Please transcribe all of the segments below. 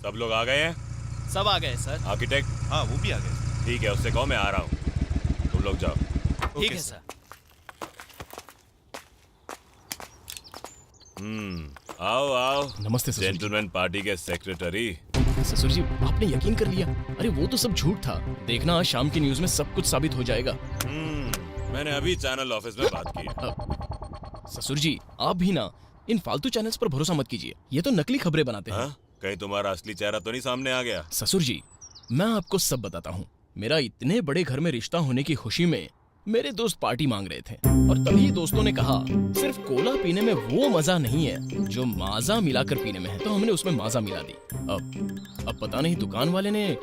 सब लोग आ गए हैं? सब आ गए सर। आर्किटेक्ट? हाँ वो भी आ गए। ठीक है, उससे कहो मैं आ रहा हूँ, तुम लोग जाओ। ठीक है सर। आओ आओ। नमस्ते ससुर जी। जेंटलमैन पार्टी के सेक्रेटरी। ससुर जी, आपने यकीन कर लिया। अरे वो तो सब झूठ था। देखना आज शाम की न्यूज में सब कुछ साबित हो जाएगा। मैंने अभी चैनल ऑफिस में बात की। ससुर जी, आप भी ना इन फालतू चैनल्स पर भरोसा मत कीजिए। ये तो नकली खबरें बनाते हैं। कहीं तुम्हारा असली चेहरा तो नहीं सामने आ गया? ससुर जी, मैं आपको सब बताता हूँ। मेरा इतने बड़े घर में रिश्ता होने की खुशी में मेरे दोस्त पार्टी मांग रहे थे और तभी दोस्तों ने कहा सिर्फ कोला पीने में वो मजा नहीं है जो माजा मिलाकर पीने में है, तो हमने उसमें माजा मिला दी। अब पता नहीं दुकान वाले ने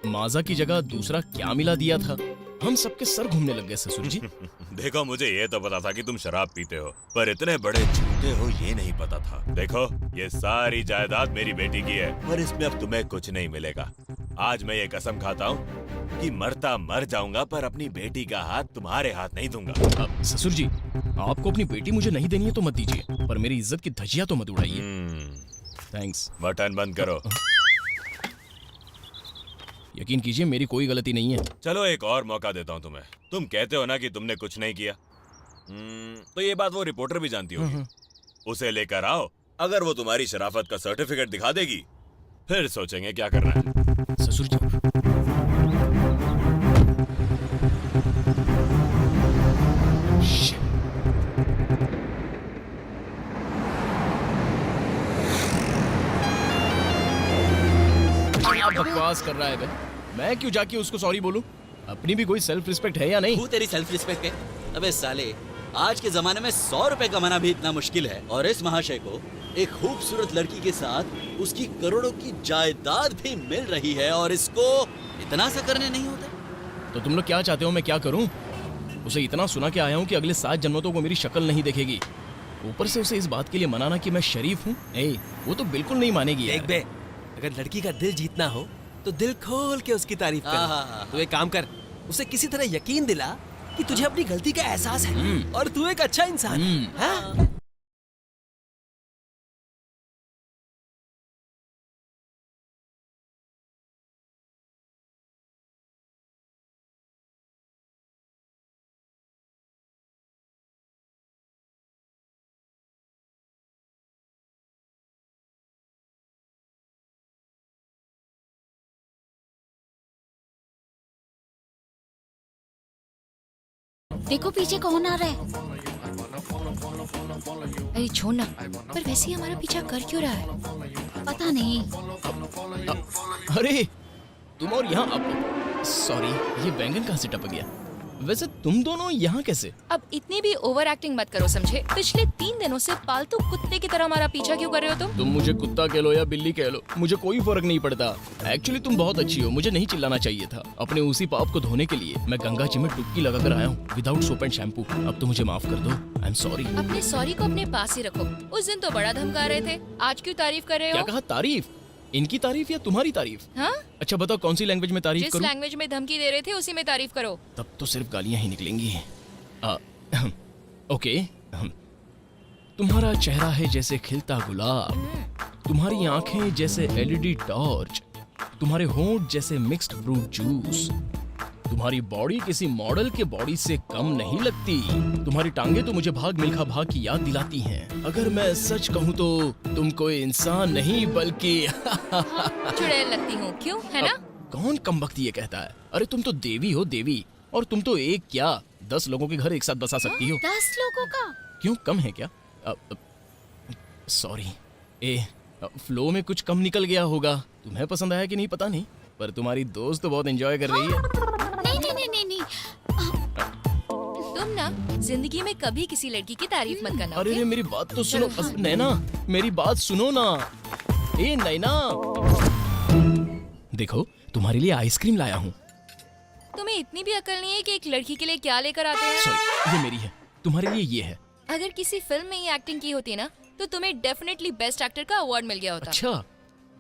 माजा की जगह दूसरा क्या मिला दिया था। हम सबके सर घूमने लग गए ससुर जी। देखो, मुझे ये तो पता था कि तुम शराब पीते हो, पर इतने बड़े झूठे हो ये नहीं पता था। देखो, ये सारी जायदाद मेरी बेटी की है और इसमें अब तुम्हें कुछ नहीं मिलेगा। आज मैं ये कसम खाता हूँ कि मरता मर जाऊंगा पर अपनी बेटी का हाथ तुम्हारे हाथ नहीं दूंगा। ससुर जी, आपको अपनी बेटी मुझे नहीं देनी है तो मत दीजिए, पर मेरी इज्जत की धज्जियां तो मत उड़ाइए। थैंक्स। बटन बंद करो। यकीन कीजिए मेरी कोई गलती नहीं है। चलो एक और मौका देता हूँ तुम्हें। तुम कहते हो ना कि तुमने कुछ नहीं किया, तो ये बात वो रिपोर्टर भी जानती होगी। उसे लेकर आओ, अगर वो तुम्हारी शराफत का सर्टिफिकेट दिखा देगी फिर सोचेंगे क्या करना है। ससुर जी, बकवास कर रहा है बे। मैं क्यों जाके उसको सॉरी बोलूं? अपनी भी कोई सेल्फ रिस्पेक्ट है या नहीं? तू तेरी सेल्फ रिस्पेक्ट है? अबे साले, आज के जमाने में 100 रुपए कमाना भी इतना मुश्किल है और इस महाशय को एक खूबसूरत लड़की के साथ उसकी करोड़ों की जायदाद भी मिल रही है और इसको इतना सा करने नहीं होता। तो तुम लोग क्या चाहते हो मैं क्या करूं? उसे इतना सुना के आया हूं कि अगले 7 जन्मों तक वो मेरी शक्ल नहीं देखेगी। ऊपर से उसे इस बात के लिए मनाना कि मैं शरीफ हूँ, नहीं, वो तो बिल्कुल नहीं मानेगी यार। देख बे, अगर लड़की का दिल जीतना हो तो दिल खोल के उसकी तारीफ कर। तू एक काम कर, उसे किसी तरह यकीन दिला कि तुझे अपनी गलती का एहसास है और तू एक अच्छा इंसान है। देखो पीछे कौन आ रहा है। अरे छोड़ ना, पर वैसे ही हमारा पीछा कर क्यों रहा है पता नहीं। अरे तुम और यहाँ, सॉरी, ये बैंगन कहाँ से टपक गया? वैसे तुम दोनों यहाँ कैसे? अब इतनी भी ओवर एक्टिंग मत करो, समझे? पिछले 3 दिनों से पालतू कुत्ते की तरह हमारा पीछा क्यों कर रहे हो तुम मुझे कुत्ता कह लो या बिल्ली कह लो, मुझे कोई फर्क नहीं पड़ता। एक्चुअली तुम बहुत अच्छी हो, मुझे नहीं चिल्लाना चाहिए था। अपने उसी पाप को धोने के लिए मैं गंगा जी में डुबकी लगाकर आया हूँ विदाउट सोप एंड शैम्पू। अब तो मुझे माफ कर दो, आई एम सॉरी। अपने सॉरी को अपने पास ही रखो। उस दिन तो बड़ा धमका रहे थे, आज क्यों तारीफ कर रहे क्या हो? कहा? तारीफ? इनकी तारीफ या तुम्हारी तारीफ? हाँ? अच्छा बताओ कौन सी लैंग्वेज में तारीफ जिस करूं? लैंग्वेज में धमकी दे रहे थे उसी में तारीफ करो। तब तो सिर्फ गालियां ही निकलेंगी। ओके। तुम्हारा चेहरा है जैसे खिलता गुलाब, तुम्हारी आंखें जैसे एलईडी टॉर्च, तुम्हारे होंठ जैसे मिक्स्ड फ्रूट जूस, तुम्हारी बॉडी किसी मॉडल के बॉडी से कम नहीं लगती, तुम्हारी टांगे तो मुझे भाग मिल्खा भाग की याद दिलाती हैं। अगर मैं सच कहूँ तो तुम कोई इंसान नहीं बल्कि चुड़ैल लगती हूँ, क्यों है ना? कौन कमबख्ती ये कहता है? अरे तुम तो देवी हो देवी, और तुम तो एक क्या 10 लोगों के घर एक साथ बसा सकती हो। 10 लोगों का? क्यों, कम है क्या? सॉरी, फ्लो में कुछ कम निकल गया होगा। तुम्हें पसंद आया कि नहीं पता नहीं, पर तुम्हारी दोस्त तो बहुत एंजॉय कर रही है। नहीं। तुम ना जिंदगी में कभी किसी लड़की की तारीफ मत करना। अरे मेरी बात तो सुनो नैना, मेरी बात सुनो ना। ए नैना, देखो तुम्हारे लिए आइसक्रीम लाया हूँ। तुम्हें इतनी भी अकल नहीं है कि एक लड़की के लिए क्या लेकर आते हैं? सॉरी, ये मेरी है, तुम्हारे लिए ये है। अगर किसी फिल्म में ये एक्टिंग की होती ना तो तुम्हें डेफिनेटली बेस्ट एक्टर का अवार्ड मिल गया होता। अच्छा,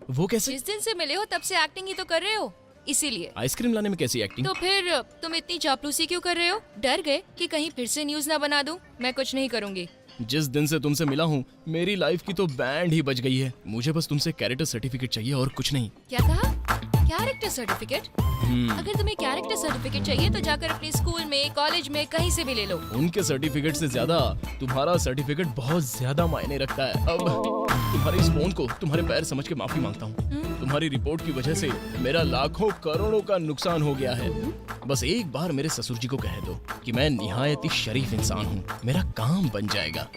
वो कैसे? जिस दिन से मिले हो तब से एक्टिंग ही तो कर रहे हो, इसीलिए। आइसक्रीम लाने में कैसी एक्टिंग? तो फिर तुम इतनी चापलूसी क्यों कर रहे हो? डर गए कि कहीं फिर से न्यूज ना बना दूं? मैं कुछ नहीं करूंगी। जिस दिन से तुमसे मिला हूँ मेरी लाइफ की तो बैंड ही बज गई है। मुझे बस तुमसे कैरेक्टर सर्टिफिकेट चाहिए और कुछ नहीं। क्या कहा? Character certificate? अगर तुम्हें कैरेक्टर सर्टिफिकेट चाहिए तो जाकर अपने स्कूल में, कॉलेज में, कहीं से भी ले लो। उनके सर्टिफिकेट से ज्यादा तुम्हारा सर्टिफिकेट बहुत ज्यादा मायने रखता है। अब तुम्हारे इस फोन को तुम्हारे पैर समझ के माफी मांगता हूँ। तुम्हारी रिपोर्ट की वजह से मेरा लाखों करोड़ों का नुकसान हो गया है। बस एक बार मेरे ससुर जी को कह दो कि मैं निहायत ही शरीफ इंसान हूँ, मेरा काम बन जाएगा।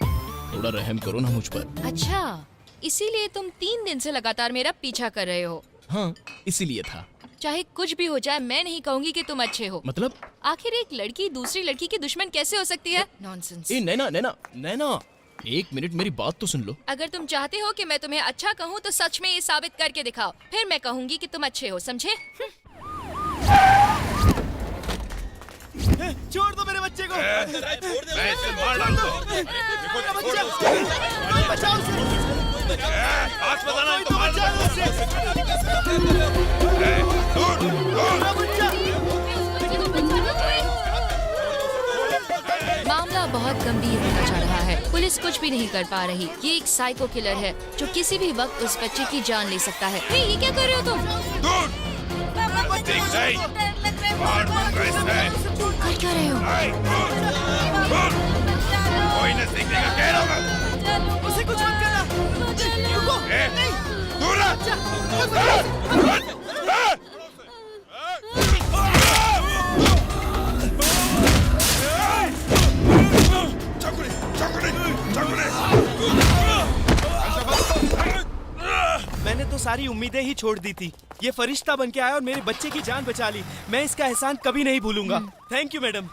थोड़ा रहम करो ना मुझ पर। अच्छा, इसीलिए तुम 3 दिन से लगातार मेरा पीछा कर रहे हो। हाँ, इसीलिए था। चाहे कुछ भी हो जाए, मैं नहीं कहूंगी कि तुम अच्छे हो। मतलब? आखिर एक लड़की दूसरी लड़की की दुश्मन कैसे हो सकती है? नॉनसेंस। ए नैना नैना नैना, एक मिनट मेरी बात तो सुन लो। अगर तुम चाहते हो कि मैं तुम्हें अच्छा कहूँ तो सच में ये साबित करके दिखाओ, फिर मैं कहूंगी कि तुम अच्छे हो, समझे? छोड़ दो मेरे बच्चे को। मैं इसे मार डालूंगा। बचाओ उसे। हाथ बताना तो मार बचाओ उसे। मामला बहुत गंभीर होता जा रहा है। पुलिस कुछ भी नहीं कर पा रही। ये एक साइको किलर है जो किसी भी वक्त उस बच्चे की जान ले सकता है। हे, ये क्या कर रहे हो तुम? देख नहीं, मार दूंगा इसे। कर क्या रहे हो? कोई न सीखने का कह रहा हूँ। उसे कुछ मत करना। रुको। दूर मैंने तो सारी उम्मीदें ही छोड़ दी थी। ये फरिश्ता बन के आया और मेरे बच्चे की जान बचा ली। मैं इसका एहसान कभी नहीं भूलूंगा। Thank you madam.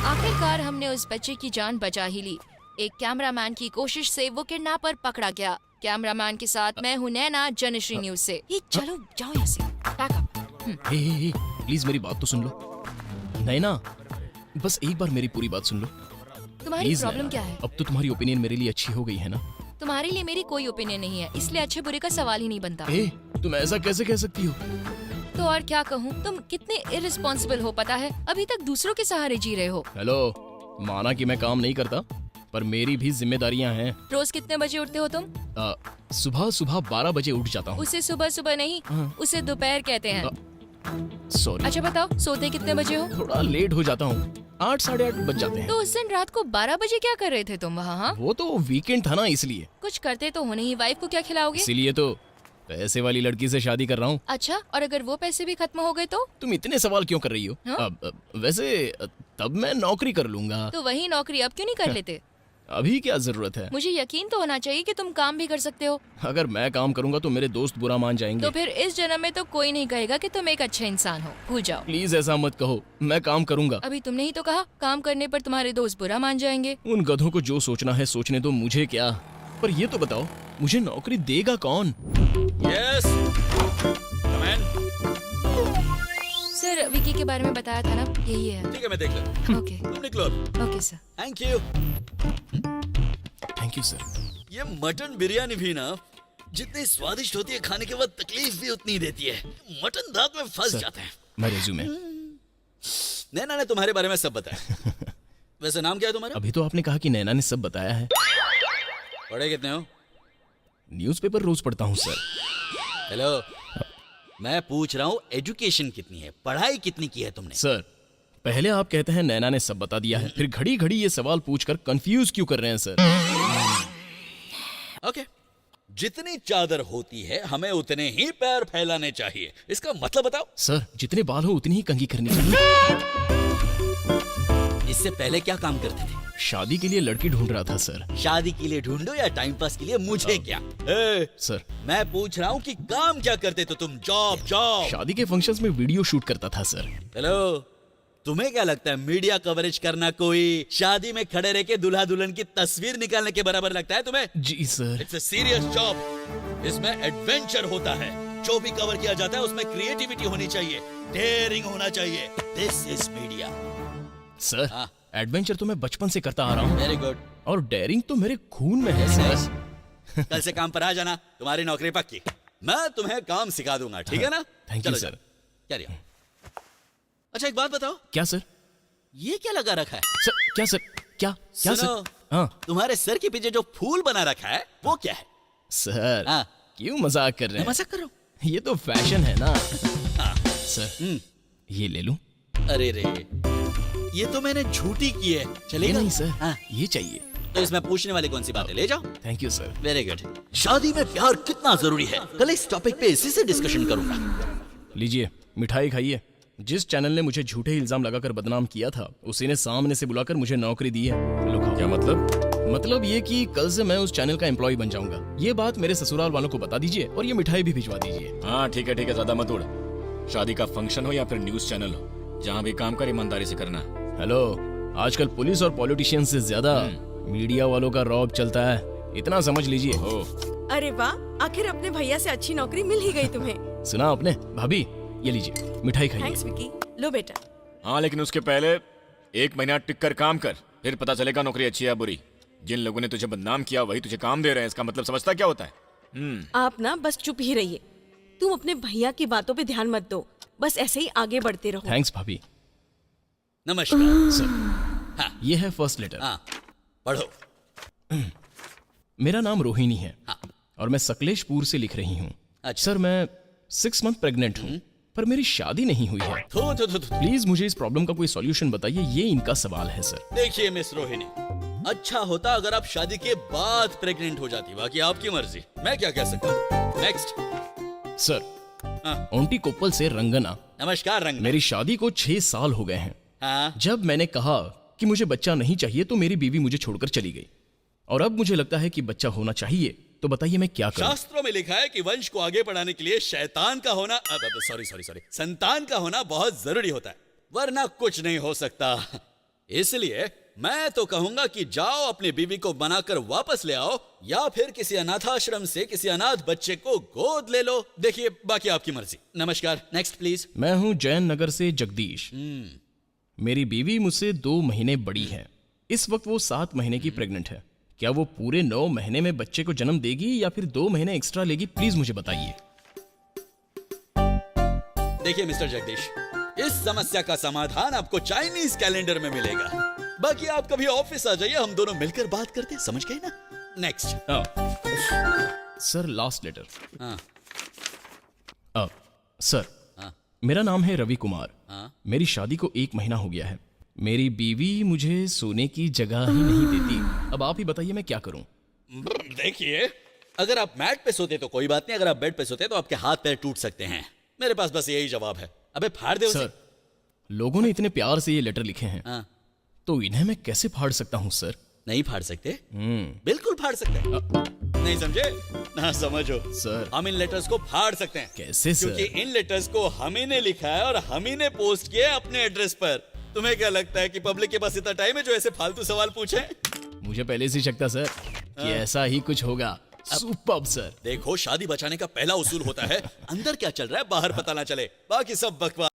आखिरकार हमने उस बच्चे की जान बचा ही ली। एक कैमरामैन की कोशिश से वो किडनैपर पकड़ा गया। कैमरामैन के साथ मैं हूँ नैना, जनश्री न्यूज से। ये चलो जाओ यहाँ से। Pack up. हे, प्लीज मेरी बात तो सुन लो। नैना, बस एक बार मेरी पूरी बात सुन लो। तुम्हारी प्लीज प्रॉब्लम नैना, क्या है? अब तो तुम्हारी ओपिनियन मेरे लिए अच्छी हो गई है ना? तुम्हारे लिए मेरी कोई ओपिनियन नहीं है, इसलिए अच्छे बुरे का सवाल ही नहीं बनता। ए, तुम ऐसा कैसे कह सकती हो? तो और क्या कहूँ, तुम कितने इररिस्पॉन्सिबल हो पता है। अभी तक दूसरों के सहारे जी रहे हो। हेलो, माना कि मैं काम नहीं करता, पर मेरी भी जिम्मेदारियां हैं। रोज कितने बजे उठते हो तुम? सुबह सुबह 12 बजे उठ जाता हूँ। उसे सुबह सुबह नहीं, हाँ। उसे दोपहर कहते हैं। सॉरी। अच्छा बताओ, सोते कितने बजे हो? थोड़ा लेट हो जाता हूँ, 8 साढ़े 8 बज जाते हैं। तो उस दिन रात को 12 बजे क्या कर रहे थे तुम वहाँ? हाँ? वो तो वीकेंड था ना, इसलिए। कुछ करते तो हो नहीं, वाइफ को क्या खिलाओगे? इसीलिए तो पैसे वाली लड़की से शादी कर रहा हूँ। अच्छा, और अगर वो पैसे भी खत्म हो गए तो? तुम इतने सवाल क्यों कर रही हो? हाँ? वैसे तब मैं नौकरी कर लूंगा। तो वही नौकरी अब क्यों नहीं कर लेते? अभी क्या जरूरत है? मुझे यकीन तो होना चाहिए कि तुम काम भी कर सकते हो। अगर मैं काम करूंगा तो मेरे दोस्त बुरा मान जाएंगे। तो फिर इस जन्म में तो कोई नहीं कहेगा कि तुम एक अच्छा इंसान हो। भूल जाओ। प्लीज ऐसा मत कहो, मैं काम करूंगा। अभी तुमने ही तो कहा काम करने पर तुम्हारे दोस्त बुरा मान जाएंगे। उन गधों को जो सोचना है सोचने दो, मुझे क्या। पर ये तो बताओ, मुझे नौकरी देगा कौन? यस, कम इन। सर, विकी के बारे में बताया था ना, यही है। ठीक है, मैं देख लेता हूँ। ओके तुम निकलो। Okay sir. Thank you. Thank you sir. ये मटन बिरयानी भी ना जितनी स्वादिष्ट होती है, खाने के बाद तकलीफ भी उतनी देती है। मटन दांत में फंस सर, जाता है। मैं रेज्यूमे। नैना ने तुम्हारे बारे में सब बताया। वैसे नाम क्या है तुम्हारा? अभी तो आपने कहा कि नैना ने सब बताया है। पढ़े कितने हो? न्यूज़पेपर रोज पढ़ता हूँ सर। हेलो, मैं पूछ रहा हूँ एजुकेशन कितनी है, पढ़ाई कितनी की है तुमने? सर, पहले आप कहते हैं नैना ने सब बता दिया है, फिर घड़ी घड़ी ये सवाल पूछकर कंफ्यूज क्यों कर रहे हैं सर? ओके, जितनी चादर होती है हमें उतने ही पैर फैलाने चाहिए। इसका मतलब बताओ। सर, जितने बाल हो उतनी ही कंघी करनी चाहिए। इससे पहले क्या काम करते थे? शादी के लिए लड़की ढूंढ रहा था सर। शादी के लिए ढूंढो या टाइम पास के लिए, मुझे क्या? सर, मैं पूछ रहा हूँ कि काम क्या करते तो तुम? जॉब। शादी के फंक्शंस में वीडियो शूट करता था सर। हेलो, तुम्हें क्या लगता है मीडिया कवरेज करना कोई शादी में खड़े रह के दूल्हा दुल्हन की तस्वीर निकालने के बराबर लगता है तुम्हें? जी sir. It's a serious job. इसमें एडवेंचर होता है। जो भी कवर किया जाता है उसमें क्रिएटिविटी होनी चाहिए, डेयरिंग होना चाहिए। This is media. सर, हाँ। एडवेंचर तो मैं बचपन से करता आ रहा हूँ, वेरी गुड। और डेयरिंग तो मेरे खून में है सर। कल से काम पर आ जाना, तुम्हारी नौकरी पक्की। मैं तुम्हें काम सिखा दूंगा, ठीक है ना? थैंक यू चलो सर। जाओ। क्या रिया? अच्छा, एक बात बताओ, क्या सर? ये क्या लगा रखा है? सर क्या सर? क्या क्या सुनो, सर? हाँ तुम्हारे सर के पीछे जो फूल बना रखा है वो क्या है? सर, हाँ। क्यों मजाक कर रहे मैं हैं? मजाक कर रहा हूँ। ये तो फैशन है ना। सर, ये ले लूं? अरे रे, ये तो मैंने झूठी की है, ये चलेगा? नहीं सर, हाँ, ये चाहिए। तो इसमें पूछने वाली कौन सी बात है? ले जाओ। Thank you sir. Very good. शादी में प्यार कितना जरूरी है, कल इस टॉपिक पे इसी से डिस्कशन करूंगा। लीजिए, मिठाई खाइए। जिस चैनल ने मुझे झूठे इल्जाम लगाकर बदनाम किया था, उसी ने सामने से बुलाकर मुझे नौकरी दी है। लो खाओ। क्या मतलब ये कि कल से मैं उस चैनल का एम्प्लॉय बन जाऊंगा। ये बात मेरे ससुराल वालों को बता दीजिए और ये मिठाई भी भिजवा दीजिए। हाँ ठीक है, ज्यादा मत उड़। शादी का फंक्शन हो या फिर न्यूज चैनल हो, जहाँ भी काम कर ईमानदारी से करना। हेलो, आजकल पुलिस और पॉलिटिशियन से ज्यादा मीडिया वालों का रौब चलता है, इतना समझ लीजिए। अरे वाह, आखिर अपने भैया से अच्छी नौकरी मिल ही गई तुम्हें। सुना आपने? भाभी, ये लीजिए, मिठाई खाइए। थैंक्स विकी, लो बेटा। हाँ लेकिन उसके पहले 1 महीना टिक कर काम कर, फिर पता चलेगा नौकरी अच्छी है या बुरी। जिन लोगों ने तुझे बदनाम किया वही तुझे काम दे रहे हैं, इसका मतलब समझता क्या होता है? आप ना बस चुप ही रहिए। तुम अपने भैया की बातों पे ध्यान मत दो, बस ऐसे ही आगे बढ़ते रहो। थैंक्स भाभी। नमस्कार। सर, ये है फर्स्ट लेटर। हाँ, पढ़ो। मेरा नाम रोहिणी है हाँ। और मैं सकलेशपुर से लिख रही हूँ। अच्छा। सर, मैं 6 मंथ प्रेग्नेंट हूँ, पर मेरी शादी नहीं हुई है। थू। प्लीज मुझे इस प्रॉब्लम का कोई सॉल्यूशन बताइए, ये इनका सवाल है सर। देखिए मिस रोहिणी, अच्छा होता अगर आप शादी के बाद प्रेग्नेंट हो जाती, बाकी आपकी मर्जी, मैं क्या कह सकता हूँ। नेक्स्ट। सर, हाँ। ओंटी कोप्पल से रंगना। नमस्कार रंग। मेरी शादी को 6 साल हो गए हैं। हाँ। जब मैंने कहा कि मुझे बच्चा नहीं चाहिए तो मेरी बीवी मुझे छोड़कर चली गई, और अब मुझे लगता है कि बच्चा होना चाहिए। तो बताइए मैं क्या करूं? शास्त्रों में लिखा है कि वंश को आगे बढ़ाने के लिए शैतान का होना, सॉरी संतान का होना बहुत जरूरी होता है, वरना कुछ नहीं हो सकता। इसलिए मैं तो कहूंगा कि जाओ अपनी बीवी को बनाकर वापस ले आओ, या फिर किसी अनाथाश्रम से किसी अनाथ बच्चे को गोद ले लो। देखिए, बाकी आपकी मर्जी। नमस्कार। Next please. मैं हूं जैन नगर से जगदीश। मेरी बीवी मुझसे 2 महीने बड़ी है। इस वक्त वो 7 महीने की प्रेग्नेंट है। क्या वो पूरे 9 महीने में बच्चे को जन्म देगी या फिर 2 महीने एक्स्ट्रा लेगी? प्लीज मुझे बताइए। देखिए मिस्टर जगदीश, इस समस्या का समाधान आपको चाइनीज कैलेंडर में मिलेगा। बाकी आप कभी ऑफिस आ जाइए, हम दोनों मिलकर बात करते हैं, समझ गए ना? नेक्स्ट। Sir, last letter. हाँ। सर, हाँ। मेरा नाम है रवि कुमार। हाँ। मेरी शादी को 1 महीना हो गया है। मेरी बीवी मुझे सोने की जगह ही नहीं देती। अब आप ही बताइए मैं क्या करूं? देखिए, अगर आप मैट पे सोते तो कोई बात नहीं, अगर आप बेड पे सोते तो आपके हाथ पैर टूट सकते हैं। मेरे पास बस यही जवाब है। अबे फाड़ दे उसे। सर, लोगों ने इतने प्यार से ये लेटर लिखे हैं, हाँ। तो इन्हें मैं कैसे फाड़ सकता हूं सर? नहीं फाड़ सकते? बिल्कुल फाड़ सकते हैं। नहीं समझे? ना समझो सर। हम इन लेटर्स को फाड़ सकते हैं। कैसे सर? क्योंकि इन लेटर्स को हम ही ने लिखा है और हम ही ने पोस्ट किया है अपने एड्रेस पर। तुम्हें क्या लगता है कि पब्लिक के पास इतना टाइम है जो ऐसे फालतू सवाल पूछे? मुझे पहले से शक था सर कि ऐसा ही कुछ होगा। Superb sir. देखो, शादी बचाने का पहला उसूल होता है अंदर क्या चल रहा है बाहर पता ना चले, बाकी सब बकवास।